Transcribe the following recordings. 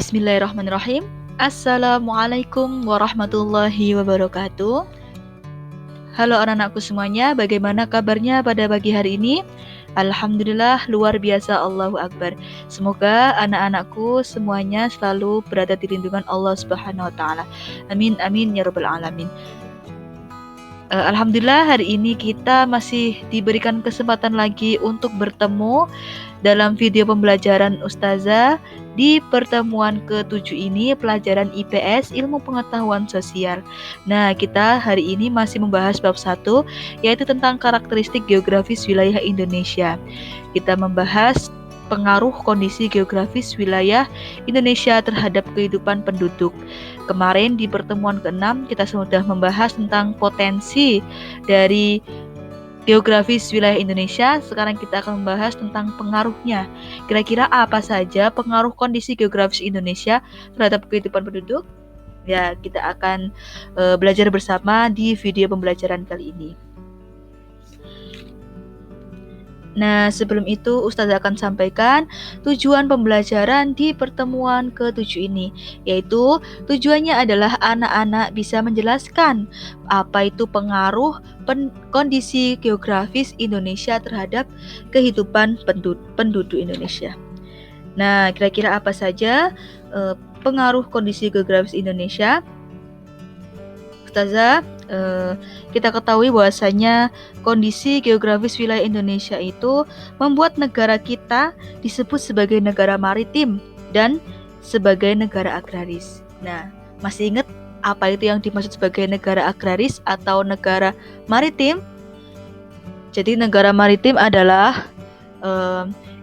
Bismillahirrahmanirrahim. Assalamualaikum warahmatullahi wabarakatuh. Halo anak-anakku semuanya, bagaimana kabarnya pada pagi hari ini? Alhamdulillah, luar biasa, Allahu Akbar. Semoga anak-anakku semuanya selalu berada di lindungan Allah Subhanahu wa taala. Amin amin ya rabbal alamin. Alhamdulillah hari ini kita masih diberikan kesempatan lagi untuk bertemu dalam video pembelajaran Ustazah di pertemuan ke-7 ini, pelajaran IPS Ilmu Pengetahuan Sosial. Nah, kita hari ini masih membahas bab 1, yaitu tentang karakteristik geografis wilayah Indonesia. Kita membahas pengaruh kondisi geografis wilayah Indonesia terhadap kehidupan penduduk. Kemarin di pertemuan ke-6 kita sudah membahas tentang potensi dari geografis wilayah Indonesia. Sekarang kita akan membahas tentang pengaruhnya. Kira-kira apa saja pengaruh kondisi geografis Indonesia terhadap kehidupan penduduk? Ya, kita akan belajar bersama di video pembelajaran kali ini. Nah, sebelum itu Ustazah akan sampaikan tujuan pembelajaran di pertemuan ke-7 ini, yaitu tujuannya adalah anak-anak bisa menjelaskan apa itu pengaruh kondisi geografis Indonesia terhadap kehidupan penduduk Indonesia. Nah, kira-kira apa saja pengaruh kondisi geografis Indonesia? Ustazah, kita ketahui bahwasanya kondisi geografis wilayah Indonesia itu membuat negara kita disebut sebagai negara maritim dan sebagai negara agraris. Nah, masih ingat apa itu yang dimaksud sebagai negara agraris atau negara maritim? Jadi negara maritim adalah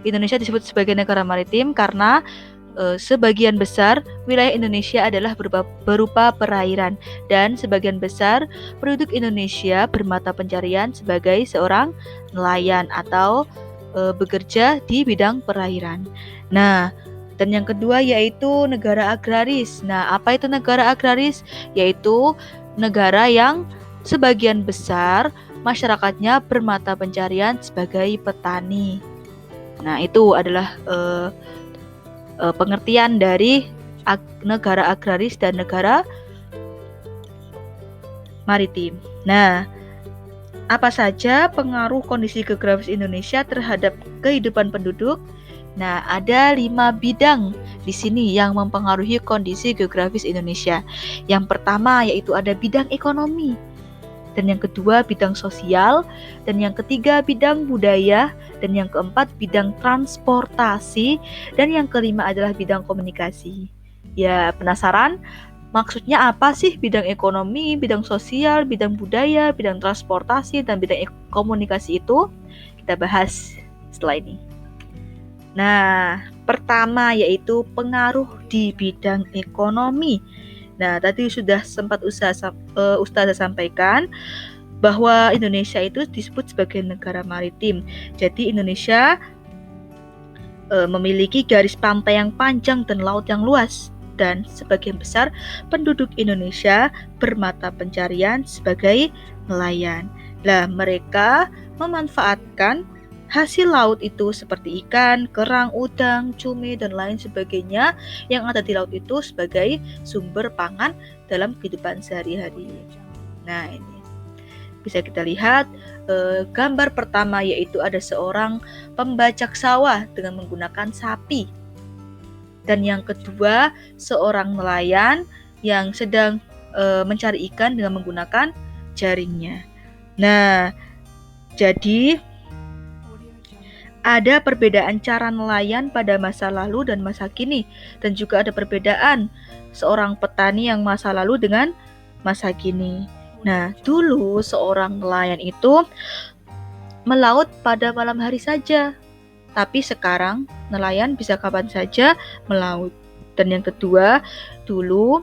Indonesia disebut sebagai negara maritim karena sebagian besar wilayah Indonesia adalah berupa perairan, dan sebagian besar penduduk Indonesia bermata pencarian sebagai seorang nelayan atau bekerja di bidang perairan. Nah, dan yang kedua yaitu negara agraris. Nah, apa itu negara agraris? Yaitu negara yang sebagian besar masyarakatnya bermata pencarian sebagai petani. Nah, itu adalah pengertian dari negara agraris dan negara maritim. Nah, apa saja pengaruh kondisi geografis Indonesia terhadap kehidupan penduduk? Nah, ada 5 bidang di sini yang mempengaruhi kondisi geografis Indonesia. Yang pertama yaitu ada bidang ekonomi, dan yang kedua bidang sosial, dan yang ketiga bidang budaya, dan yang keempat bidang transportasi, dan yang kelima adalah bidang komunikasi. Ya, penasaran? Maksudnya apa sih bidang ekonomi, bidang sosial, bidang budaya, bidang transportasi, dan bidang komunikasi itu? Kita bahas setelah ini. Nah, pertama yaitu pengaruh di bidang ekonomi. Nah, tadi sudah sempat Ustazah sampaikan bahwa Indonesia itu disebut sebagai negara maritim. Jadi Indonesia memiliki garis pantai yang panjang dan laut yang luas, dan sebagian besar penduduk Indonesia bermata pencarian sebagai nelayan. Nah, mereka memanfaatkan hasil laut itu seperti ikan, kerang, udang, cumi, dan lain sebagainya yang ada di laut itu sebagai sumber pangan dalam kehidupan sehari-hari. Nah, ini bisa kita lihat gambar pertama yaitu ada seorang pembajak sawah dengan menggunakan sapi. Dan yang kedua, seorang nelayan yang sedang mencari ikan dengan menggunakan jaringnya. Nah, jadi ada perbedaan cara nelayan pada masa lalu dan masa kini, dan juga ada perbedaan seorang petani yang masa lalu dengan masa kini. Nah, dulu seorang nelayan itu melaut pada malam hari saja, tapi sekarang nelayan bisa kapan saja melaut. Dan yang kedua, dulu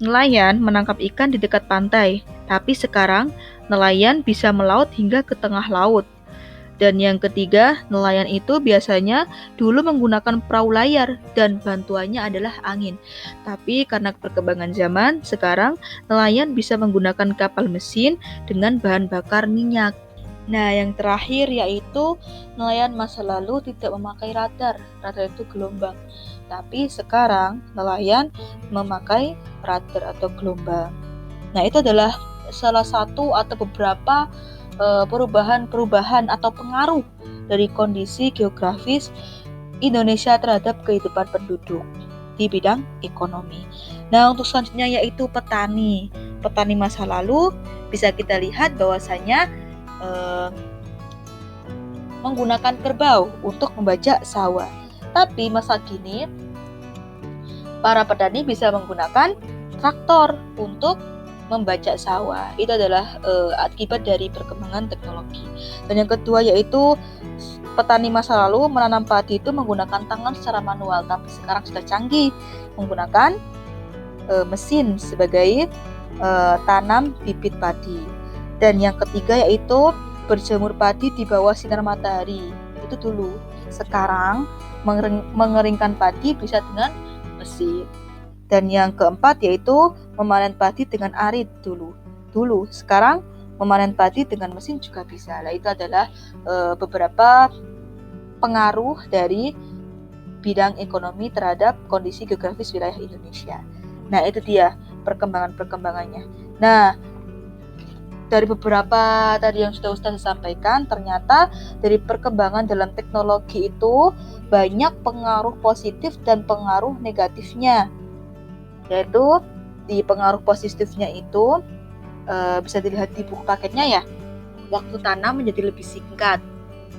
nelayan menangkap ikan di dekat pantai, tapi sekarang nelayan bisa melaut hingga ke tengah laut. Dan yang ketiga, nelayan itu biasanya dulu menggunakan perahu layar dan bantuannya adalah angin. Tapi karena perkembangan zaman, sekarang nelayan bisa menggunakan kapal mesin dengan bahan bakar minyak. Nah, yang terakhir yaitu nelayan masa lalu tidak memakai radar. Radar itu gelombang. Tapi sekarang nelayan memakai radar atau gelombang. Nah, itu adalah salah satu atau beberapa perubahan atau pengaruh dari kondisi geografis Indonesia terhadap kehidupan penduduk di bidang ekonomi. Nah, untuk selanjutnya yaitu petani. Petani masa lalu bisa kita lihat bahwasanya menggunakan kerbau untuk membajak sawah. Tapi masa kini para petani bisa menggunakan traktor untuk membajak sawah. Itu adalah akibat dari perkembangan teknologi. Dan yang kedua yaitu petani masa lalu menanam padi itu menggunakan tangan secara manual, tapi sekarang sudah canggih menggunakan mesin sebagai tanam bibit padi. Dan yang ketiga yaitu berjemur padi di bawah sinar matahari. Itu dulu. Sekarang mengeringkan padi bisa dengan mesin. Dan yang keempat yaitu memanen padi dengan arit dulu. Sekarang memanen padi dengan mesin juga bisa. Nah, itu adalah beberapa pengaruh dari bidang ekonomi terhadap kondisi geografis wilayah Indonesia. Nah, itu dia perkembangannya. Nah, dari beberapa tadi yang sudah Ustaz sampaikan, ternyata dari perkembangan dalam teknologi itu banyak pengaruh positif dan pengaruh negatifnya. Yaitu di pengaruh positifnya itu bisa dilihat di buku paketnya ya. Waktu tanam menjadi lebih singkat.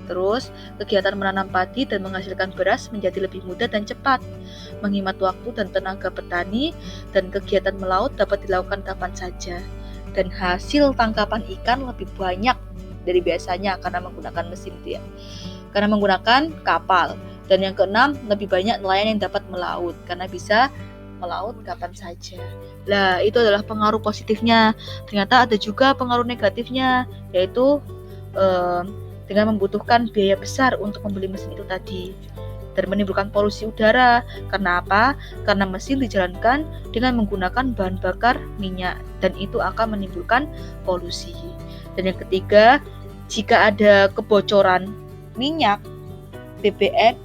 Terus, kegiatan menanam padi dan menghasilkan beras menjadi lebih mudah dan cepat. Menghemat waktu dan tenaga petani, dan kegiatan melaut dapat dilakukan kapan saja. Dan hasil tangkapan ikan lebih banyak dari biasanya karena menggunakan mesin dia. Karena menggunakan kapal. Dan yang keenam, lebih banyak nelayan yang dapat melaut karena bisa melaut kapan saja. Nah, itu adalah pengaruh positifnya. Ternyata ada juga pengaruh negatifnya, yaitu dengan membutuhkan biaya besar untuk membeli mesin itu tadi dan menimbulkan polusi udara. Karena apa? Karena mesin dijalankan dengan menggunakan bahan bakar minyak dan itu akan menimbulkan polusi. Dan yang ketiga, jika ada kebocoran minyak BBM,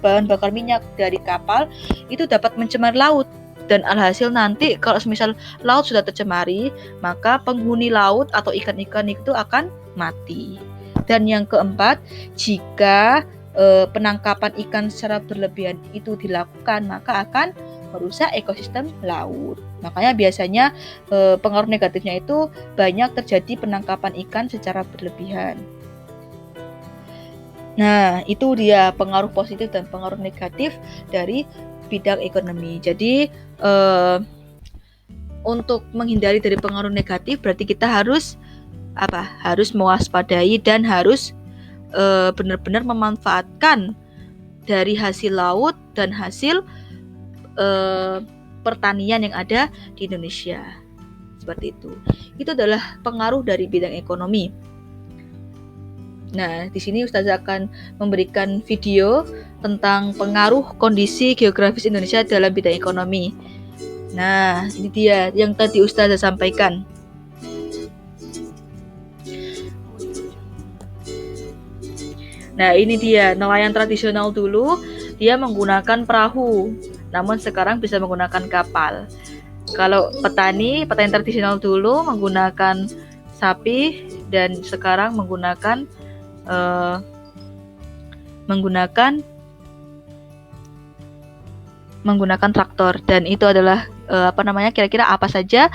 bahan bakar minyak dari kapal itu dapat mencemari laut. Dan alhasil nanti kalau semisal laut sudah tercemari, maka penghuni laut atau ikan-ikan itu akan mati. Dan yang keempat, jika penangkapan ikan secara berlebihan itu dilakukan, maka akan merusak ekosistem laut. Makanya biasanya pengaruh negatifnya itu banyak terjadi penangkapan ikan secara berlebihan. Nah, itu dia pengaruh positif dan pengaruh negatif dari bidang ekonomi. Jadi, untuk menghindari dari pengaruh negatif berarti kita harus mewaspadai dan harus benar-benar memanfaatkan dari hasil laut dan hasil pertanian yang ada di Indonesia. Seperti itu. Itu adalah pengaruh dari bidang ekonomi. Nah, di sini Ustazah akan memberikan video tentang pengaruh kondisi geografis Indonesia dalam bidang ekonomi. Nah, ini dia yang tadi Ustazah sampaikan. Nah, ini dia nelayan tradisional dulu, dia menggunakan perahu, namun sekarang bisa menggunakan kapal. Kalau petani tradisional dulu menggunakan sapi dan sekarang menggunakan traktor. Dan itu adalah kira-kira apa saja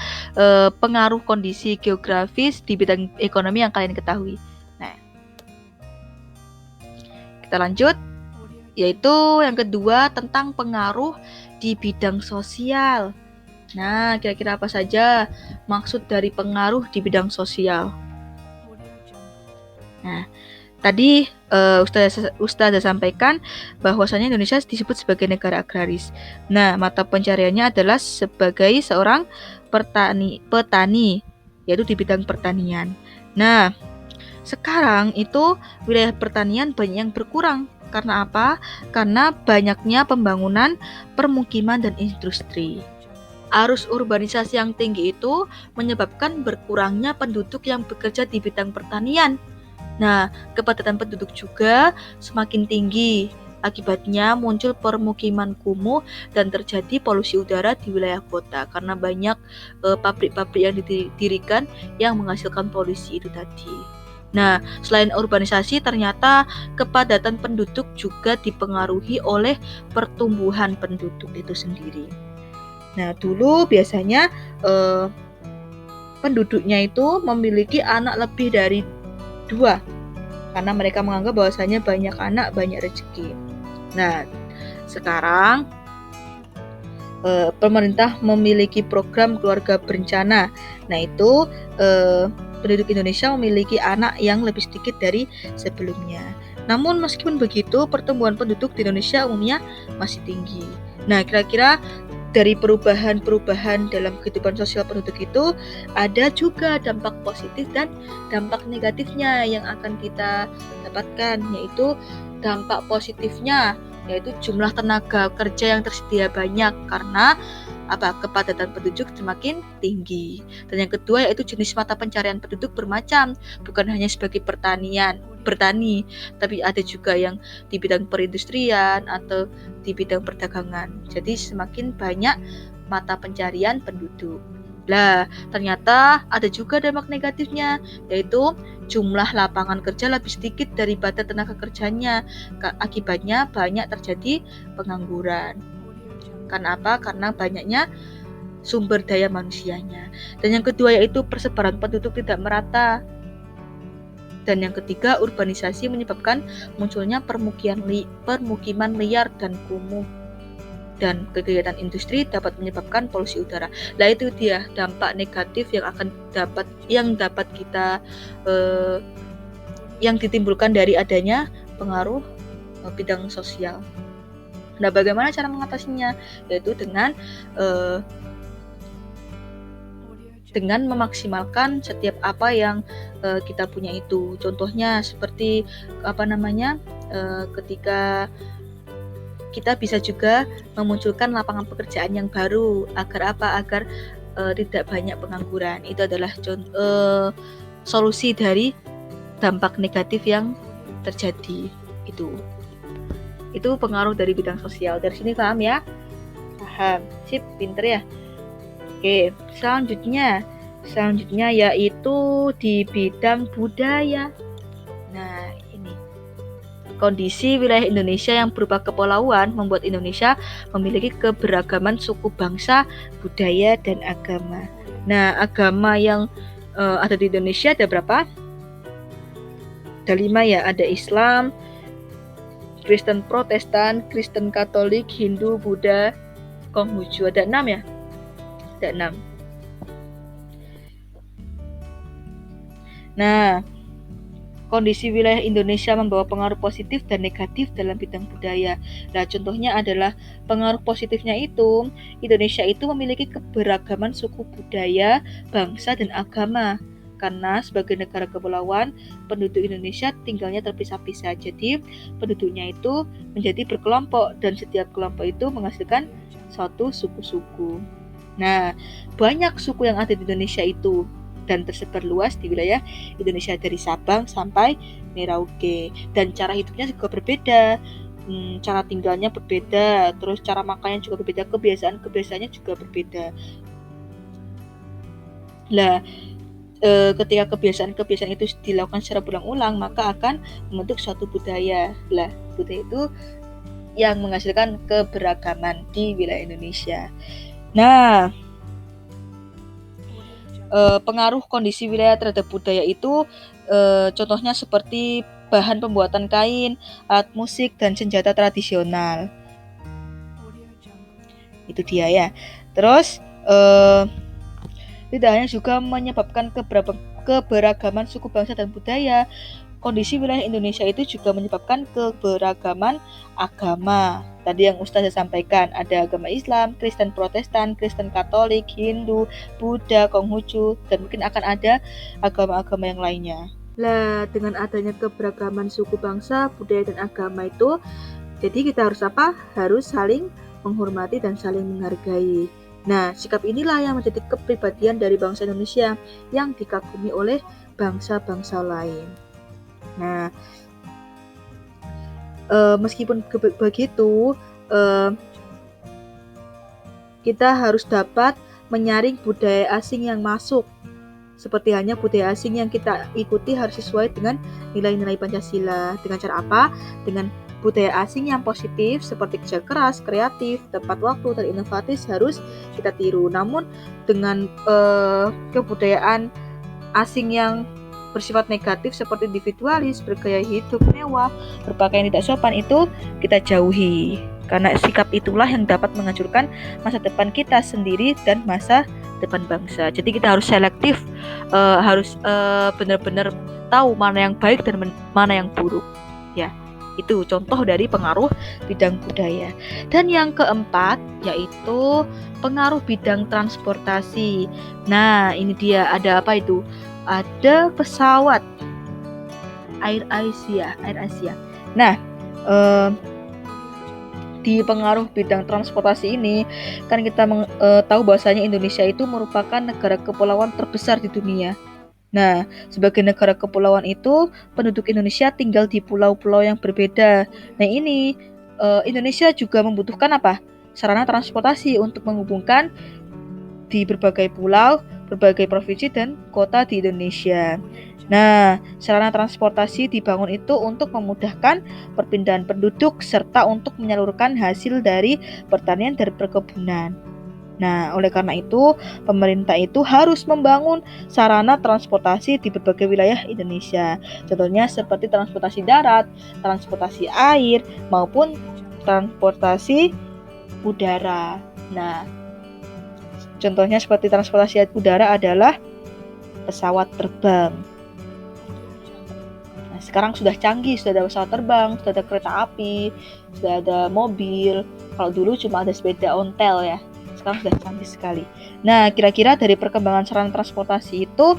pengaruh kondisi geografis di bidang ekonomi yang kalian ketahui. Nah, kita lanjut, yaitu yang kedua tentang pengaruh di bidang sosial. Nah, kira-kira apa saja maksud dari pengaruh di bidang sosial? Nah, tadi Ustazah sampaikan bahwasanya Indonesia disebut sebagai negara agraris. Nah, mata pencariannya adalah sebagai seorang petani, yaitu di bidang pertanian. Nah, sekarang itu wilayah pertanian banyak yang berkurang. Karena apa? Karena banyaknya pembangunan permukiman dan industri. Arus urbanisasi yang tinggi itu menyebabkan berkurangnya penduduk yang bekerja di bidang pertanian. Nah, kepadatan penduduk juga semakin tinggi Akibatnya muncul permukiman kumuh dan terjadi polusi udara di wilayah kota karena banyak pabrik-pabrik yang didirikan yang menghasilkan polusi itu tadi. Nah, selain urbanisasi, ternyata kepadatan penduduk juga dipengaruhi oleh pertumbuhan penduduk itu sendiri. Nah, dulu biasanya penduduknya itu memiliki anak lebih dari 2, karena mereka menganggap bahwasanya banyak anak, banyak rezeki. Nah, sekarang pemerintah memiliki program keluarga berencana. Nah, itu penduduk Indonesia memiliki anak yang lebih sedikit dari sebelumnya. Namun meskipun begitu, pertumbuhan penduduk di Indonesia umumnya masih tinggi. Nah, kira-kira dari perubahan-perubahan dalam kehidupan sosial penduduk itu ada juga dampak positif dan dampak negatifnya yang akan kita dapatkan, yaitu dampak positifnya yaitu jumlah tenaga kerja yang tersedia banyak karena kepadatan penduduk semakin tinggi. Dan yang kedua yaitu jenis mata pencarian penduduk bermacam, bukan hanya sebagai bertani, tapi ada juga yang di bidang perindustrian atau di bidang perdagangan. Jadi semakin banyak mata pencarian penduduk. Lah, ternyata ada juga dampak negatifnya, yaitu jumlah lapangan kerja lebih sedikit daripada tenaga kerjanya. Akibatnya banyak terjadi pengangguran. Karena apa? Karena banyaknya sumber daya manusianya. Dan yang kedua yaitu persebaran penduduk tidak merata. Dan yang ketiga, urbanisasi menyebabkan munculnya permukiman liar dan kumuh. Dan kegiatan industri dapat menyebabkan polusi udara. Nah, itu dia dampak negatif yang dapat kita yang ditimbulkan dari adanya pengaruh bidang sosial. Nah, bagaimana cara mengatasinya? Yaitu dengan memaksimalkan setiap apa yang kita punya itu. Contohnya seperti ketika kita bisa juga memunculkan lapangan pekerjaan yang baru agar tidak banyak pengangguran. Itu adalah solusi dari dampak negatif yang terjadi itu pengaruh dari bidang sosial. Dari sini paham ya? Paham. Sip, pinter ya. Oke, selanjutnya yaitu di bidang budaya. Nah, ini kondisi wilayah Indonesia yang berupa kepulauan membuat Indonesia memiliki keberagaman suku bangsa, budaya, dan agama. Nah, agama yang ada di Indonesia ada berapa? Ada 5 ya, ada Islam, Kristen Protestan, Kristen Katolik, Hindu, Buddha, Konghucu. Ada 6 ya? Ada 6. Nah, kondisi wilayah Indonesia membawa pengaruh positif dan negatif dalam bidang budaya. Nah, contohnya adalah pengaruh positifnya itu, Indonesia itu memiliki keberagaman suku budaya, bangsa, dan agama. Karena sebagai negara kepulauan, penduduk Indonesia tinggalnya terpisah-pisah. Jadi, penduduknya itu menjadi berkelompok dan setiap kelompok itu menghasilkan suatu suku-suku. Nah, banyak suku yang ada di Indonesia itu dan tersebar luas di wilayah Indonesia dari Sabang sampai Merauke. Dan cara hidupnya juga berbeda. Cara tinggalnya berbeda, terus cara makannya juga berbeda, kebiasaannya juga berbeda. Lah, ketika kebiasaan itu dilakukan secara berulang-ulang, maka akan membentuk suatu budaya. Lah, budaya itu yang menghasilkan keberagaman di wilayah Indonesia. Nah, pengaruh kondisi wilayah terhadap budaya itu contohnya seperti bahan pembuatan kain, alat musik, dan senjata tradisional. Itu dia ya. Terus tidak hanya juga menyebabkan keberagaman suku bangsa dan budaya, kondisi wilayah Indonesia itu juga menyebabkan keberagaman agama. Tadi yang Ustazah sampaikan, ada agama Islam, Kristen Protestan, Kristen Katolik, Hindu, Buddha, Konghucu, dan mungkin akan ada agama-agama yang lainnya. Lah, dengan adanya keberagaman suku bangsa, budaya, dan agama itu, jadi kita harus apa? Harus saling menghormati dan saling menghargai. Nah, sikap inilah yang menjadi kepribadian dari bangsa Indonesia yang dikagumi oleh bangsa-bangsa lain. Nah, Meskipun begitu, kita harus dapat menyaring budaya asing yang masuk. Seperti halnya budaya asing yang kita ikuti harus sesuai dengan nilai-nilai Pancasila. Dengan cara apa? Dengan budaya asing yang positif seperti kerja keras, kreatif, tepat waktu, dan inovatif harus kita tiru. Namun dengan kebudayaan asing yang bersifat negatif seperti individualis, bergaya hidup mewah, berpakaian tidak sopan itu kita jauhi. Karena sikap itulah yang dapat menghancurkan masa depan kita sendiri dan masa depan bangsa. Jadi kita harus selektif, harus benar-benar tahu mana yang baik dan mana yang buruk. Ya, itu contoh dari pengaruh bidang budaya. Dan yang keempat yaitu pengaruh bidang transportasi. Nah, ini dia, ada apa itu? Ada pesawat Air Asia. Nah, di pengaruh bidang transportasi ini kan kita tahu bahwasanya Indonesia itu merupakan negara kepulauan terbesar di dunia. Nah, sebagai negara kepulauan itu, penduduk Indonesia tinggal di pulau-pulau yang berbeda. Nah, ini Indonesia juga membutuhkan apa? Sarana transportasi untuk menghubungkan di berbagai pulau, berbagai provinsi dan kota di Indonesia. Nah, sarana transportasi dibangun itu untuk memudahkan perpindahan penduduk serta untuk menyalurkan hasil dari pertanian dan perkebunan. Nah, oleh karena itu, pemerintah itu harus membangun sarana transportasi di berbagai wilayah Indonesia. Contohnya seperti transportasi darat, transportasi air, maupun transportasi udara. Nah, contohnya seperti transportasi udara adalah pesawat terbang. Nah, sekarang sudah canggih, sudah ada pesawat terbang, sudah ada kereta api, sudah ada mobil. Kalau dulu cuma ada sepeda ontel ya. Sekarang sudah canggih sekali. Nah, kira-kira dari perkembangan sarana transportasi itu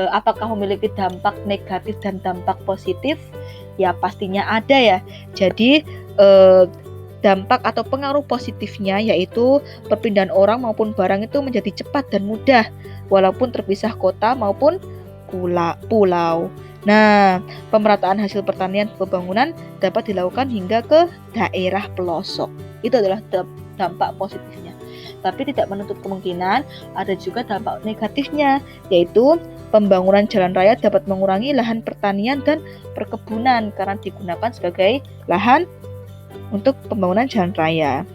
apakah memiliki dampak negatif dan dampak positif? Ya pastinya ada ya. Jadi dampak atau pengaruh positifnya yaitu perpindahan orang maupun barang itu menjadi cepat dan mudah walaupun terpisah kota maupun pulau. Nah, pemerataan hasil pertanian pembangunan dapat dilakukan hingga ke daerah pelosok. Itu adalah dampak positifnya. Tapi tidak menutup kemungkinan ada juga dampak negatifnya, yaitu pembangunan jalan raya dapat mengurangi lahan pertanian dan perkebunan karena digunakan sebagai lahan untuk pembangunan jalan raya.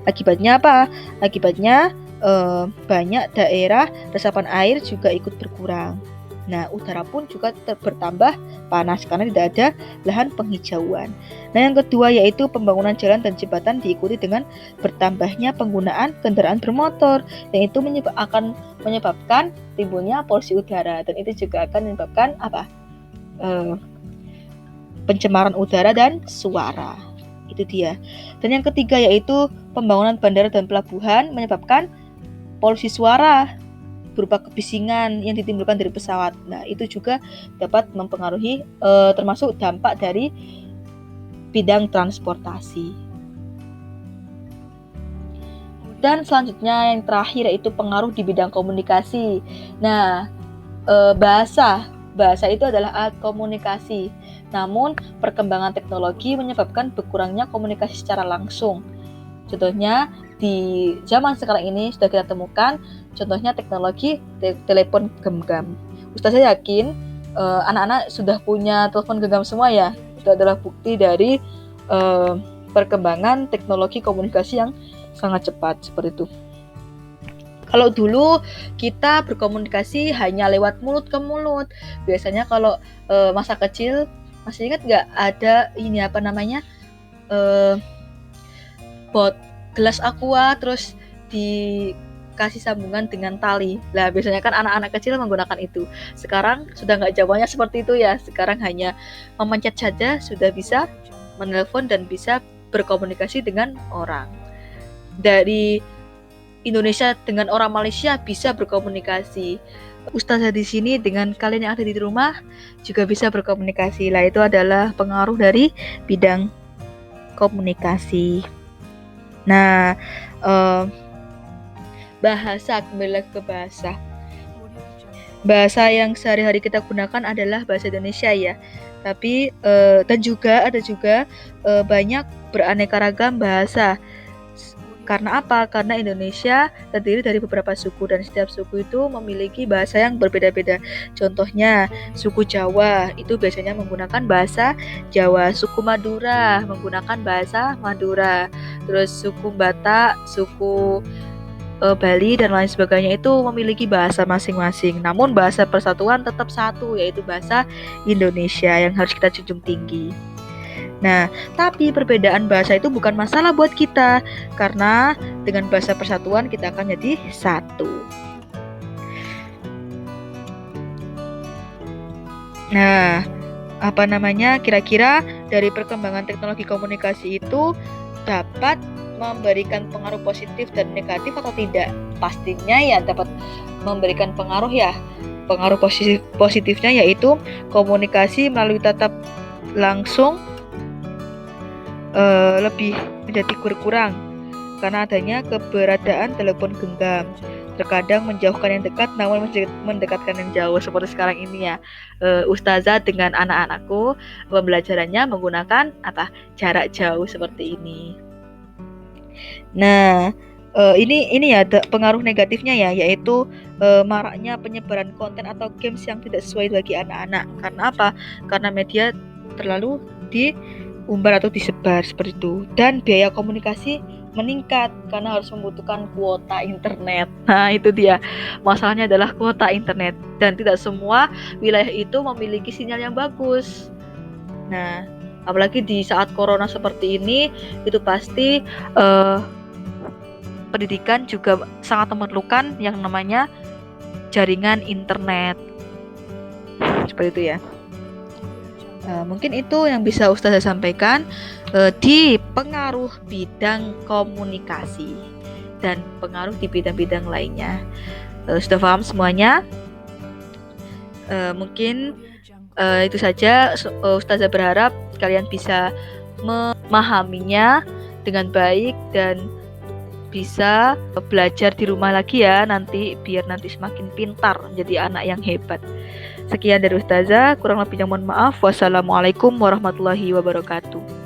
Akibatnya apa? Akibatnya banyak daerah resapan air juga ikut berkurang. Nah, udara pun juga bertambah panas karena tidak ada lahan penghijauan. Nah, yang kedua yaitu pembangunan jalan dan jembatan diikuti dengan bertambahnya penggunaan kendaraan bermotor, yang itu akan menyebabkan timbulnya polusi udara, dan itu juga akan menyebabkan apa? Pencemaran udara dan suara. Itu dia. Dan yang ketiga yaitu pembangunan bandara dan pelabuhan menyebabkan polusi suara berupa kebisingan yang ditimbulkan dari pesawat. Nah, itu juga dapat mempengaruhi termasuk dampak dari bidang transportasi. Dan selanjutnya yang terakhir yaitu pengaruh di bidang komunikasi. Nah, bahasa itu adalah alat komunikasi. Namun, perkembangan teknologi menyebabkan berkurangnya komunikasi secara langsung. Contohnya di zaman sekarang ini sudah kita temukan contohnya teknologi telepon genggam. Ustazah yakin anak-anak sudah punya telepon genggam semua ya. Itu adalah bukti dari perkembangan teknologi komunikasi yang sangat cepat seperti itu. Kalau dulu kita berkomunikasi hanya lewat mulut ke mulut. Biasanya kalau masa kecil, masih ingat nggak ada ini apa namanya gelas aqua terus dikasih sambungan dengan tali. Lah biasanya kan anak-anak kecil menggunakan itu. Sekarang sudah nggak zamannya seperti itu ya. Sekarang hanya memencet saja sudah bisa menelpon dan bisa berkomunikasi dengan orang. Dari Indonesia dengan orang Malaysia bisa berkomunikasi. Ustazah di sini dengan kalian yang ada di rumah juga bisa berkomunikasi. Lah itu adalah pengaruh dari bidang komunikasi. Nah, bahasa, kembali lagi ke bahasa. Bahasa yang sehari-hari kita gunakan adalah bahasa Indonesia ya. Tapi dan juga ada juga banyak beraneka ragam bahasa. Karena apa? Karena Indonesia terdiri dari beberapa suku dan setiap suku itu memiliki bahasa yang berbeda-beda. Contohnya, suku Jawa itu biasanya menggunakan bahasa Jawa, suku Madura menggunakan bahasa Madura, terus suku Batak, suku Bali dan lain sebagainya itu memiliki bahasa masing-masing. Namun bahasa persatuan tetap satu, yaitu bahasa Indonesia yang harus kita junjung tinggi. Nah, tapi perbedaan bahasa itu bukan masalah buat kita, karena dengan bahasa persatuan kita akan jadi satu. Nah, kira-kira dari perkembangan teknologi komunikasi itu dapat memberikan pengaruh positif dan negatif atau tidak? Pastinya ya dapat memberikan pengaruh ya. Pengaruh positifnya yaitu komunikasi melalui tatap langsung lebih menjadi berkurang karena adanya keberadaan telepon genggam. Terkadang menjauhkan yang dekat namun mendekatkan yang jauh, seperti sekarang ini ya. Ustazah dengan anak-anakku pembelajarannya menggunakan jarak jauh seperti ini. Nah, ini ya pengaruh negatifnya ya, yaitu maraknya penyebaran konten atau games yang tidak sesuai bagi anak-anak. Karena apa? Karena media terlalu diumbar atau disebar seperti itu, dan biaya komunikasi meningkat karena harus membutuhkan kuota internet. Nah, itu dia. Masalahnya adalah kuota internet dan tidak semua wilayah itu memiliki sinyal yang bagus. Nah, apalagi di saat corona seperti ini, itu pasti pendidikan juga sangat memerlukan yang namanya jaringan internet. Seperti itu ya. Mungkin itu yang bisa Ustazah sampaikan di pengaruh bidang komunikasi dan pengaruh di bidang-bidang lainnya. Sudah paham semuanya? Mungkin itu saja. Ustazah berharap kalian bisa memahaminya dengan baik dan bisa belajar di rumah lagi ya nanti, biar nanti semakin pintar menjadi anak yang hebat. Sekian dari Ustazah, kurang lebihnya mohon maaf. Wassalamualaikum warahmatullahi wabarakatuh.